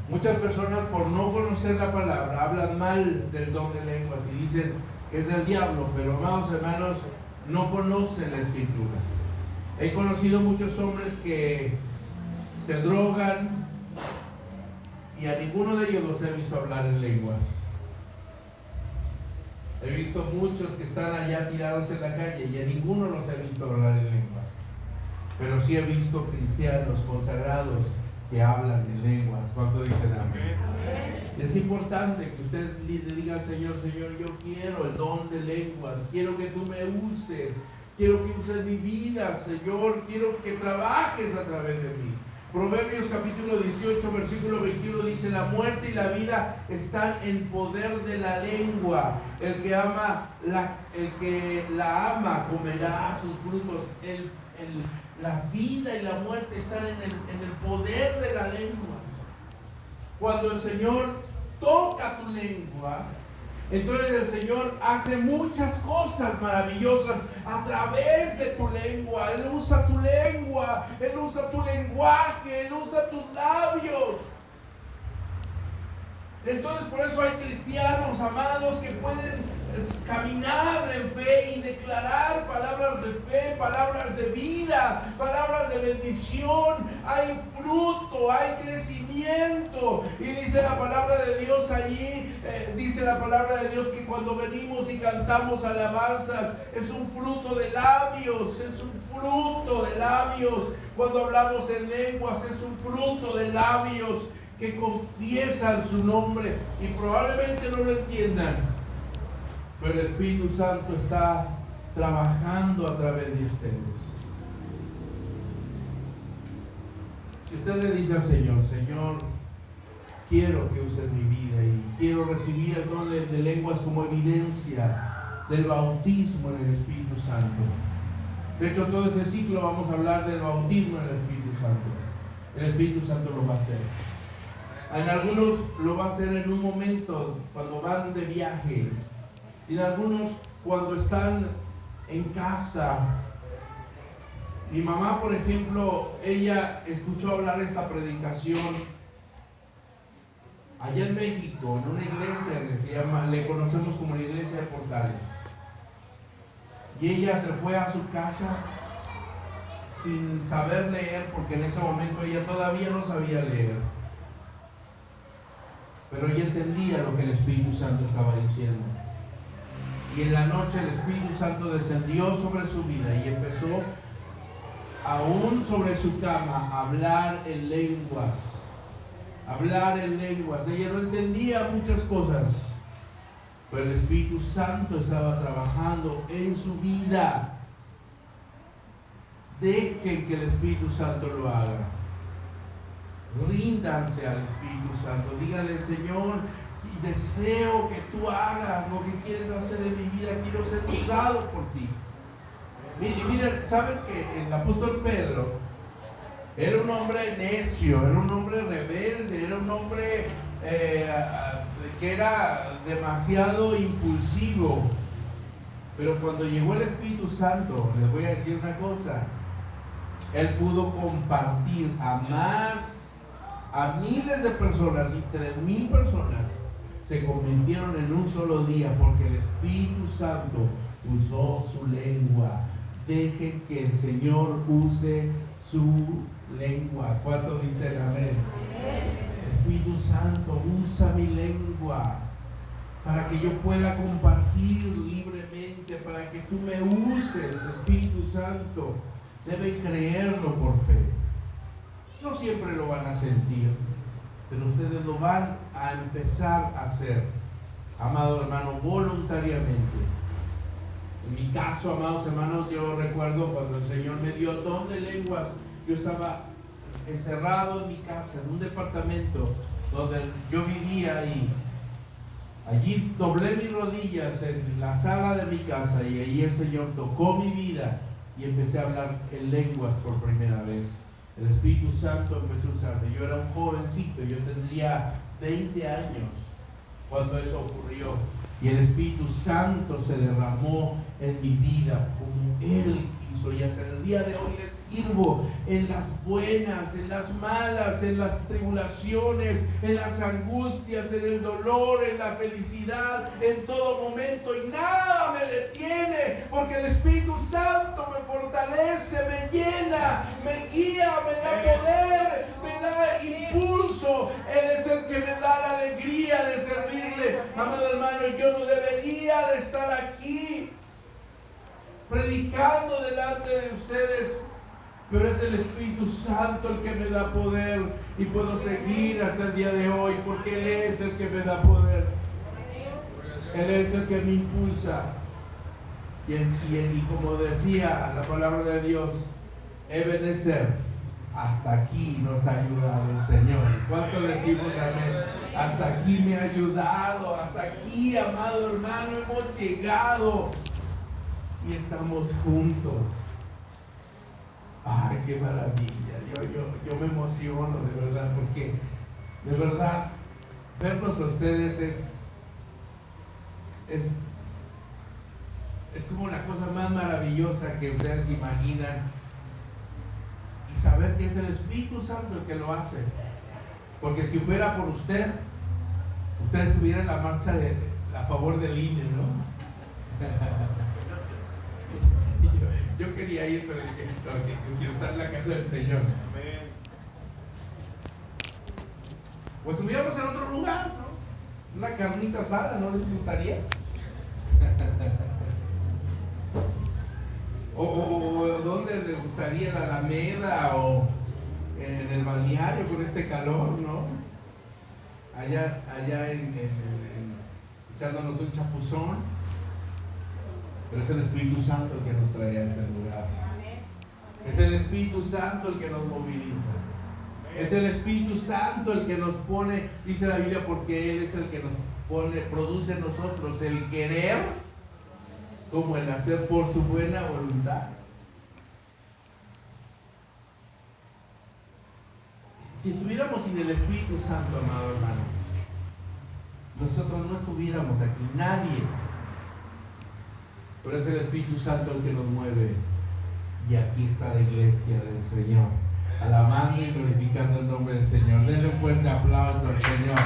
S1: Muchas personas, por no conocer la palabra, hablan mal del don de lenguas y dicen que es del diablo, pero amados hermanos, no conocen la Escritura. He conocido muchos hombres que se drogan y a ninguno de ellos los he visto hablar en lenguas. He visto muchos que están allá tirados en la calle y a ninguno los he visto hablar en lenguas. Pero sí he visto cristianos consagrados que hablan en lenguas. ¿Cuánto dicen amén? Es importante que usted le diga al Señor, Señor, yo quiero el don de lenguas, quiero que tú me uses, quiero que uses mi vida, Señor, quiero que trabajes a través de mí. Proverbios capítulo 18, versículo 21 dice, la muerte y la vida están en poder de la lengua. El que la ama comerá sus frutos. La vida y la muerte están en el poder de la lengua. Cuando el Señor toca tu lengua, entonces el Señor hace muchas cosas maravillosas a través de tu lengua. Él usa tu lengua, Él usa tu lenguaje, Él usa tus labios. Entonces por eso hay cristianos, amados, que pueden caminar en fe y declarar palabras de fe, palabras de vida, palabras de bendición. Hay fruto, hay crecimiento. Y dice la palabra de Dios allí, dice la palabra de Dios que cuando venimos y cantamos alabanzas, es un fruto de labios, es un fruto de labios. Cuando hablamos en lenguas, es un fruto de labios que confiesan su nombre, y probablemente no lo entiendan, pero el Espíritu Santo está trabajando a través de ustedes. Si usted le dice al Señor, Señor, quiero que uses mi vida y quiero recibir el don de lenguas como evidencia del bautismo en el Espíritu Santo. De hecho, todo este ciclo vamos a hablar del bautismo en el Espíritu Santo. El Espíritu Santo lo va a hacer. En algunos lo va a hacer en un momento cuando van de viaje, y en algunos cuando están en casa. Mi mamá, por ejemplo, ella escuchó hablar esta predicación allá en México, en una iglesia que se llama, le conocemos como la iglesia de Portales. Y ella se fue a su casa sin saber leer, porque en ese momento ella todavía no sabía leer. Pero ella entendía lo que el Espíritu Santo estaba diciendo. Y en la noche el Espíritu Santo descendió sobre su vida y empezó, aún sobre su cama, a hablar en lenguas. Hablar en lenguas. Ella no entendía muchas cosas, pero el Espíritu Santo estaba trabajando en su vida. Dejen que el Espíritu Santo lo haga. Ríndanse al Espíritu Santo. Díganle, Señor, deseo que tú hagas lo que quieres hacer en mi vida. Quiero ser usado por ti. Miren, ¿saben que el apóstol Pedro era un hombre necio, era un hombre rebelde, era un hombre que era demasiado impulsivo? Pero cuando llegó el Espíritu Santo, les voy a decir una cosa, él pudo compartir a miles de personas, y 3,000 personas se convirtieron en un solo día porque el Espíritu Santo usó su lengua. Dejen que el Señor use su lengua. ¿Cuántos dicen amén? Espíritu Santo, usa mi lengua para que yo pueda compartir libremente, para que tú me uses, Espíritu Santo. Deben creerlo por fe. No siempre lo van a sentir, pero ustedes lo van a empezar a hacer, amado hermano, voluntariamente. En mi caso, amados hermanos, yo recuerdo cuando el Señor me dio don de lenguas, yo estaba encerrado en mi casa, en un departamento donde yo vivía ahí. Allí doblé mis rodillas en la sala de mi casa y allí el Señor tocó mi vida y empecé a hablar en lenguas por primera vez. El Espíritu Santo empezó a usarme. Yo era un jovencito, yo tendría 20 años cuando eso ocurrió. Y el Espíritu Santo se derramó en mi vida como Él quiso. Y hasta el día de hoy les sirvo en las buenas, en las malas, en las tribulaciones, en las angustias, en el dolor, en la felicidad, en todo momento. Y nada me detiene, porque el Espíritu Santo me fortalece, me llena, me guía, me da poder, me da impulso. Él es el que me da la alegría de servirle. Amado hermano, yo no debería de estar aquí predicando delante de ustedes, pero es el Espíritu Santo el que me da poder y puedo seguir hasta el día de hoy, porque Él es el que me da poder. Él es el que me impulsa. Y como decía la palabra de Dios, Ebenezer, hasta aquí nos ha ayudado el Señor. ¿Cuánto decimos amén? Hasta aquí me ha ayudado, hasta aquí, amado hermano, hemos llegado y estamos juntos. Ay, qué maravilla. Yo me emociono de verdad, porque de verdad verlos a ustedes es como la cosa más maravillosa que ustedes imaginan, y saber que es el Espíritu Santo el que lo hace. Porque si fuera por usted estuviera en la marcha a favor del INE, ¿no? Yo quería ir, pero dije, no, quiero estar en la casa del Señor. O estuviéramos en otro lugar, ¿no? Una carnita asada, ¿no les gustaría? o ¿dónde les gustaría? ¿La Alameda o en el balneario con este calor, no? Allá echándonos un chapuzón. Pero es el Espíritu Santo el que nos trae a este lugar. Es el Espíritu Santo el que nos moviliza. Es el Espíritu Santo el que nos pone, dice la Biblia, porque Él es el que nos pone, produce en nosotros el querer como el hacer por su buena voluntad. Si estuviéramos sin el Espíritu Santo, amado hermano, nosotros no estuviéramos aquí, nadie. Pero es el Espíritu Santo el que nos mueve. Y aquí está la iglesia del Señor, alabando y glorificando el nombre del Señor. Denle un fuerte aplauso al Señor.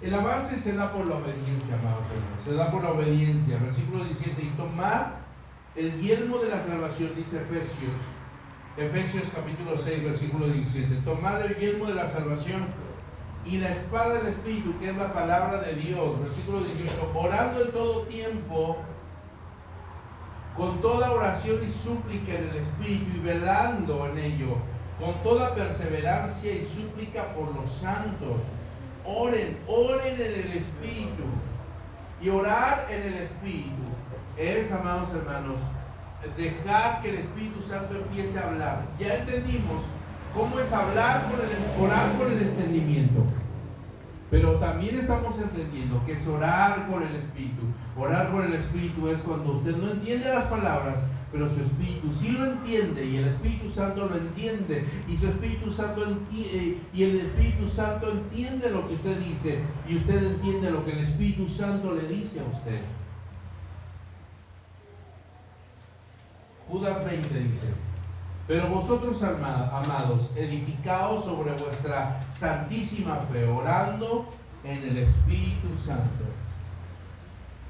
S1: El avance se da por la obediencia, amados hermanos. Se da por la obediencia. Versículo 17. Y tomad el yelmo de la salvación, dice Efesios capítulo 6, versículo 17. Tomad el yelmo de la salvación y la espada del Espíritu, que es la palabra de Dios. Versículo 18. Orando en todo tiempo, con toda oración y súplica en el Espíritu, y velando en ello, con toda perseverancia y súplica por los santos. Oren en el Espíritu. Y orar en el Espíritu es, amados hermanos, dejar que el Espíritu Santo empiece a hablar. Ya entendimos cómo es orar con el entendimiento. Pero también estamos entendiendo que es orar con el Espíritu. Orar con el Espíritu es cuando usted no entiende las palabras, pero su Espíritu sí lo entiende, y el Espíritu Santo lo entiende, y el Espíritu Santo entiende lo que usted dice, y usted entiende lo que el Espíritu Santo le dice a usted. Judas 20 dice: pero vosotros, amados, edificaos sobre vuestra santísima fe, orando en el Espíritu Santo.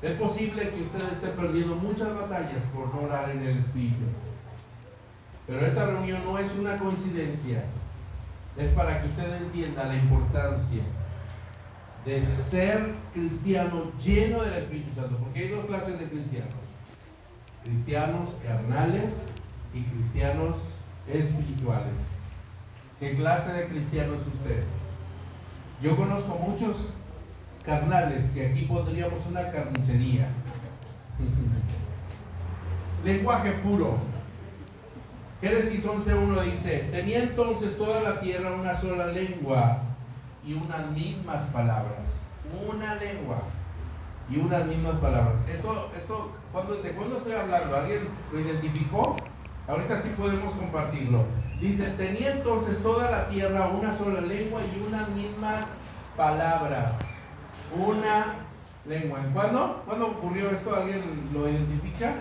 S1: Es posible que usted esté perdiendo muchas batallas por no orar en el Espíritu. Pero esta reunión no es una coincidencia. Es para que usted entienda la importancia de ser cristiano lleno del Espíritu Santo. Porque hay dos clases de cristianos: cristianos carnales y cristianos espirituales. ¿Qué clase de cristiano es usted? Yo conozco muchos carnales que aquí pondríamos una carnicería. Lenguaje puro. Génesis 11:1 dice: tenía entonces toda la tierra una sola lengua y unas mismas palabras. Una lengua y unas mismas palabras. ¿De cuándo estoy hablando? ¿Alguien lo identificó? Ahorita sí podemos compartirlo. Dice: tenía entonces toda la tierra una sola lengua y unas mismas palabras. Una lengua. ¿Cuándo ocurrió esto? ¿Alguien lo identifica?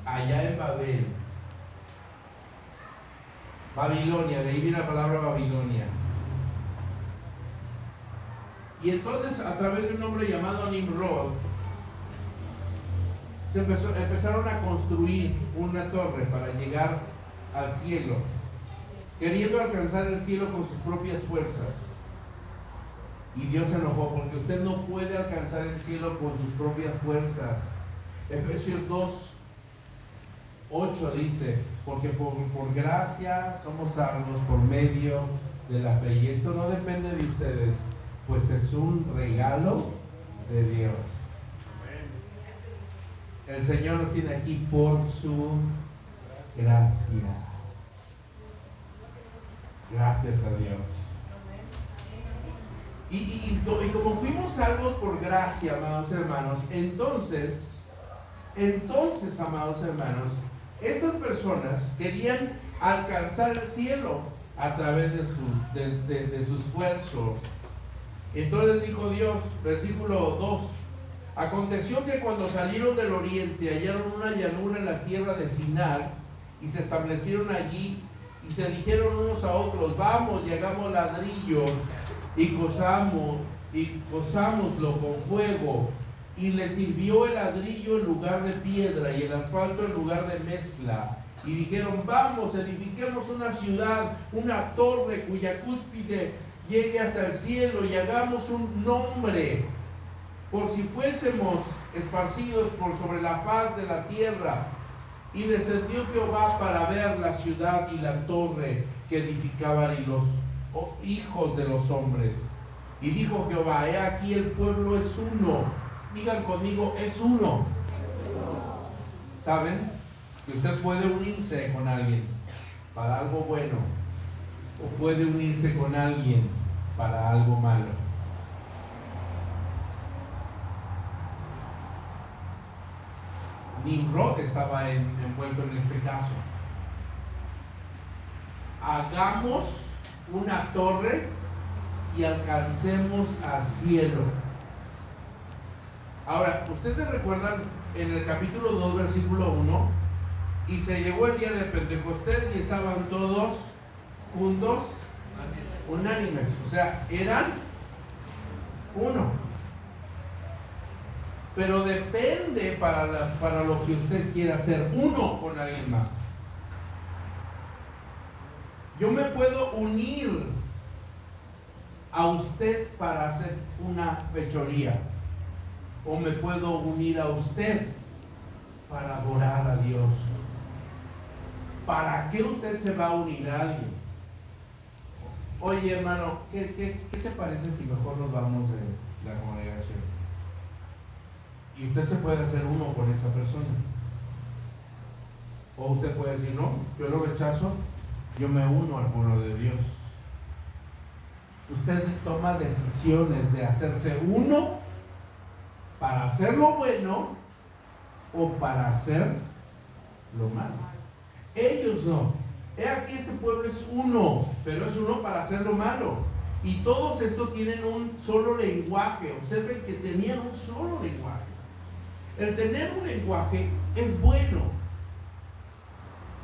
S1: Allá en Babel. Babilonia, de ahí viene la palabra Babilonia. Y entonces, a través de un hombre llamado Nimrod, empezaron a construir una torre para llegar al cielo, queriendo alcanzar el cielo con sus propias fuerzas. Y Dios se enojó, porque usted no puede alcanzar el cielo con sus propias fuerzas. Efesios 2:8 dice: porque por gracia somos salvos por medio de la fe. Y esto no depende de ustedes, pues es un regalo de Dios. El Señor nos tiene aquí por su gracia. Gracias a Dios. Y como fuimos salvos por gracia, amados hermanos, entonces, amados hermanos, estas personas querían alcanzar el cielo a través de su esfuerzo. Entonces dijo Dios, versículo 2: aconteció que cuando salieron del oriente hallaron una llanura en la tierra de Sinar y se establecieron allí, y se dijeron unos a otros: vamos y hagamos ladrillos y cosámoslo con fuego. Y les sirvió el ladrillo en lugar de piedra y el asfalto en lugar de mezcla. Y dijeron: vamos, edifiquemos una ciudad, una torre cuya cúspide llegue hasta el cielo, y hagamos un nombre, por si fuésemos esparcidos por sobre la faz de la tierra. Y descendió Jehová para ver la ciudad y la torre que edificaban y los hijos de los hombres. Y dijo Jehová, he aquí el pueblo es uno. Digan conmigo, es uno. ¿Saben? Que usted puede unirse con alguien para algo bueno, o puede unirse con alguien para algo malo. Nimrod estaba envuelto en este caso. Hagamos una torre y alcancemos al cielo. Ahora, ustedes recuerdan en el capítulo 2, versículo 1, y se llegó el día de Pentecostés y estaban todos juntos, unánimes, o sea, eran uno. Pero depende para lo que usted quiera hacer uno con alguien más. Yo me puedo unir a usted para hacer una fechoría, o me puedo unir a usted para adorar a Dios. ¿Para qué usted se va a unir a alguien? Oye, hermano, ¿qué te parece si mejor nos vamos de la congregación? Y usted se puede hacer uno con esa persona. O usted puede decir, no, yo lo rechazo, yo me uno al pueblo de Dios. Usted toma decisiones de hacerse uno para hacer lo bueno o para hacer lo malo. Ellos no. He aquí, este pueblo es uno, pero es uno para hacer lo malo. Y todos estos tienen un solo lenguaje. Observen que tenían un solo lenguaje. El tener un lenguaje es bueno,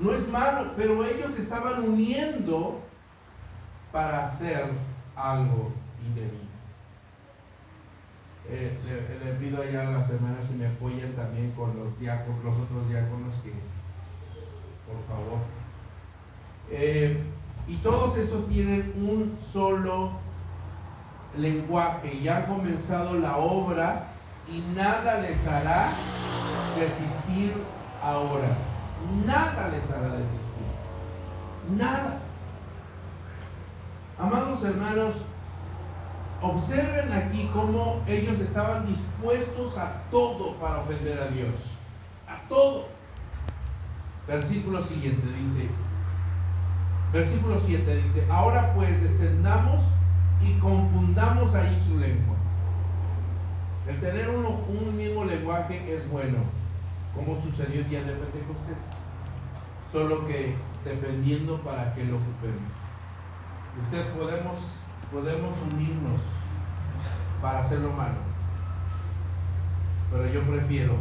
S1: no es malo, pero ellos estaban uniendo para hacer algo indebido. Le pido allá a las hermanas si me apoyan también con los diáconos, los otros diáconos, que por favor. Y todos esos tienen un solo lenguaje y han comenzado la obra, y nada les hará desistir ahora. Nada les hará desistir. Nada. Amados hermanos, observen aquí cómo ellos estaban dispuestos a todo para ofender a Dios. A todo. Versículo siguiente dice, versículo 7 dice, ahora pues descendamos y confundamos ahí su lengua. El tener un mismo lenguaje es bueno, como sucedió el día de Pentecostés, solo que dependiendo para qué lo ocupemos. Podemos unirnos para hacer lo malo, pero yo prefiero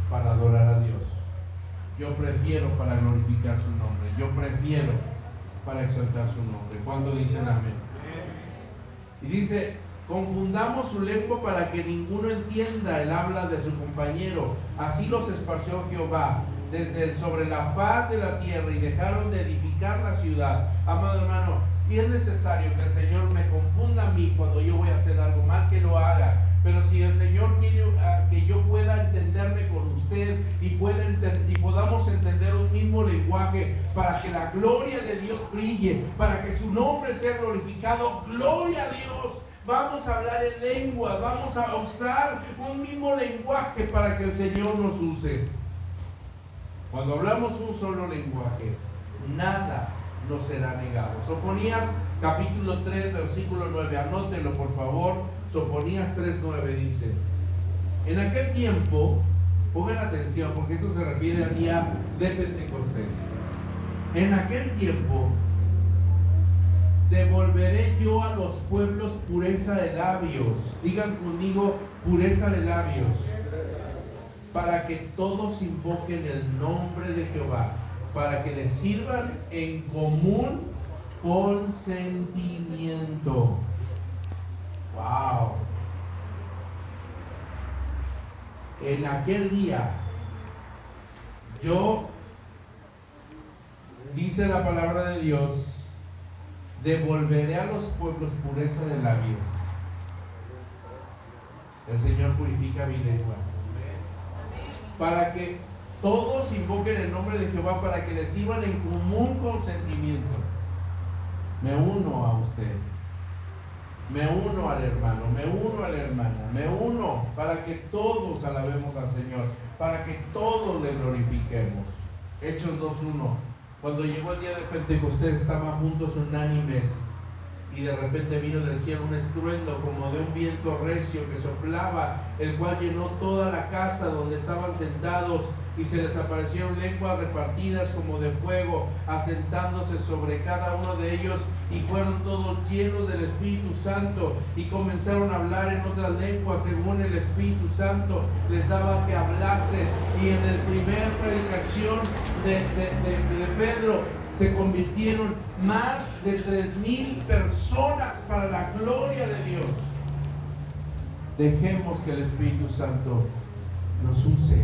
S1: para adorar a Dios, yo prefiero para glorificar su nombre, yo prefiero para exaltar su nombre. ¿Cuándo dicen amén? Y dice, confundamos su lengua para que ninguno entienda el habla de su compañero. Así los esparció Jehová sobre la faz de la tierra, y dejaron de edificar la ciudad. Amado hermano, si es necesario que el Señor me confunda a mí cuando yo voy a hacer algo mal, que lo haga. Pero si el Señor quiere que yo pueda entenderme con usted y podamos entender un mismo lenguaje para que la gloria de Dios brille, para que su nombre sea glorificado, gloria a Dios. Vamos a hablar en lengua, vamos a usar un mismo lenguaje para que el Señor nos use. Cuando hablamos un solo lenguaje, nada nos será negado. Sofonías capítulo 3, versículo 9, anótenlo por favor. Sofonías 3:9 dice, en aquel tiempo, pongan atención porque esto se refiere al día de Pentecostés. En aquel tiempo devolveré yo a los pueblos pureza de labios. Digan conmigo, pureza de labios, para que todos invoquen el nombre de Jehová, para que les sirvan en común consentimiento. Wow. En aquel día, dice la palabra de Dios, devolveré a los pueblos pureza de labios. El Señor purifica mi lengua, para que todos invoquen el nombre de Jehová, para que les sirvan en común consentimiento. Me uno a usted. Me uno al hermano, me uno a la hermana, me uno para que todos alabemos al Señor, para que todos le glorifiquemos. Hechos 2:1. Cuando llegó el día de Pentecostés estaban juntos unánimes y de repente vino del cielo un estruendo como de un viento recio que soplaba, el cual llenó toda la casa donde estaban sentados, y se les aparecieron lenguas repartidas como de fuego, asentándose sobre cada uno de ellos, y fueron todos llenos del Espíritu Santo, y comenzaron a hablar en otras lenguas según el Espíritu Santo les daba que hablase. Y en la primera predicación de Pedro se convirtieron más de 3,000 personas para la gloria de Dios. Dejemos que el Espíritu Santo nos use.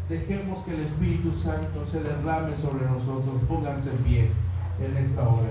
S1: Dejemos que el Espíritu Santo se derrame sobre nosotros. Pónganse en pie en esta hora.